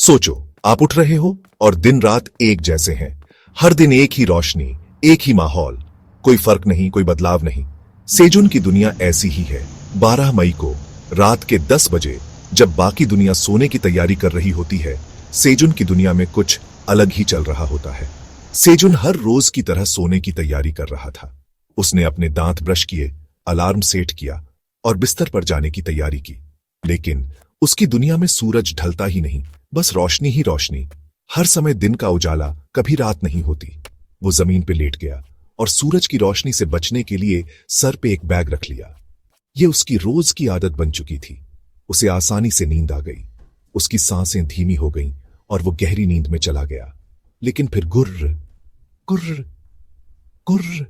सोचो, आप उठ रहे हो और दिन रात एक जैसे हैं। हर दिन एक ही रोशनी, एक ही माहौल, कोई फर्क नहीं, कोई बदलाव नहीं। सेजुन की दुनिया ऐसी ही है। 12 मई को रात के 10 बजे, जब बाकी दुनिया सोने की तैयारी कर रही होती है, सेजुन की दुनिया में कुछ अलग ही चल रहा होता है। सेजुन हर रोज की तरह सोने की तैयारी कर रहा था। उसने अपने दांत ब्रश किए, अलार्म सेट किया और बिस्तर पर जाने की तैयारी की। लेकिन उसकी दुनिया में सूरज ढलता ही नहीं, बस रोशनी ही रोशनी। हर समय दिन का उजाला, कभी रात नहीं होती। वो जमीन पे लेट गया और सूरज की रोशनी से बचने के लिए सर पे एक बैग रख लिया। ये उसकी रोज की आदत बन चुकी थी। उसे आसानी से नींद आ गई। उसकी सांसें धीमी हो गईं और वो गहरी नींद में चला गया। लेकिन फिर गुर्र गुर्र गुर्र,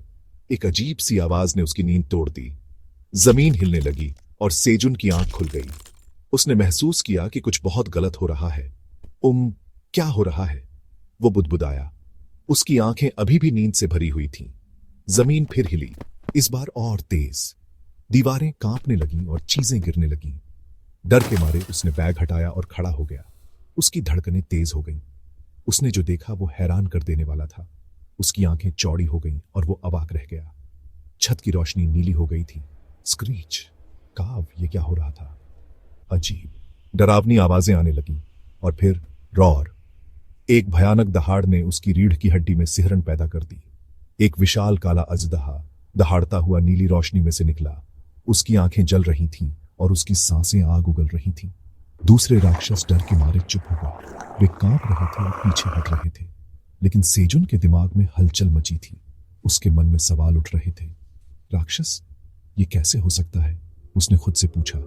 एक अजीब सी आवाज ने उसकी नींद तोड़ दी। जमीन हिलने लगी और सेजुन की आंख खुल गई। उसने महसूस किया कि कुछ बहुत गलत हो रहा है। क्या हो रहा है? वो बुदबुदाया। उसकी आंखें अभी भी नींद से भरी हुई थीं। जमीन फिर हिली, इस बार और तेज। दीवारें कांपने लगीं और चीजें गिरने लगीं। डर के मारे उसने बैग हटाया और खड़ा हो गया। उसकी धड़कनें तेज हो गईं। उसने जो देखा वो हैरान कर देने वाला था। उसकी आंखें चौड़ी हो गईं और वो अवाक रह गया। छत की रोशनी नीली हो गई थी। स्क्रीच, काव, ये क्या हो रहा था? अजीब, डरावनी आवाजें आने लगीं और फिर रॉर। एक भयानक दहाड़ ने उसकी रीढ़ की हड्डी में सिहरन पैदा कर दी। एक विशाल काला अजदहा दहाड़ता हुआ नीली रोशनी में से निकला। उसकी आंखें जल रही थीं और उसकी सांसें आग उगल रही थीं। दूसरे राक्षस डर के मारे चुप हो गए। वे कांप रहे थे और पीछे हट रहे थे। लेकिन सेजुन के दिमाग में हलचल मची थी। उसके मन में सवाल उठ रहे थे। राक्षस, ये कैसे हो सकता है? उसने खुद से पूछा,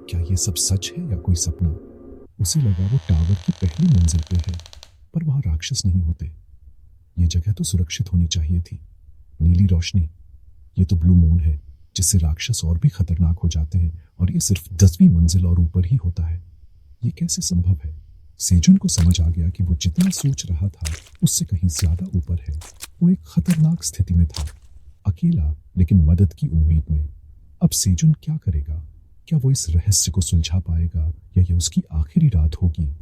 क्या ये सब सच है या कोई सपना? उसे लगा वो टावर की पहली मंजिल पे है, पर वहां राक्षस नहीं होते। ये जगह तो सुरक्षित होनी चाहिए थी। नीली रोशनी, ये तो ब्लू मून है, जिससे राक्षस और भी खतरनाक हो जाते हैं, और ये सिर्फ 10वीं मंजिल और ऊपर ही होता है। ये कैसे संभव है? सेजुन को समझ आ गया कि वो जितना सोच रहा था उससे कहीं ज्यादा ऊपर है। वो एक खतरनाक स्थिति में था, अकेला लेकिन मदद की उम्मीद में। अब सेजुन क्या करेगा? क्या वो इस रहस्य को सुलझा पाएगा या ये उसकी आखिरी रात होगी?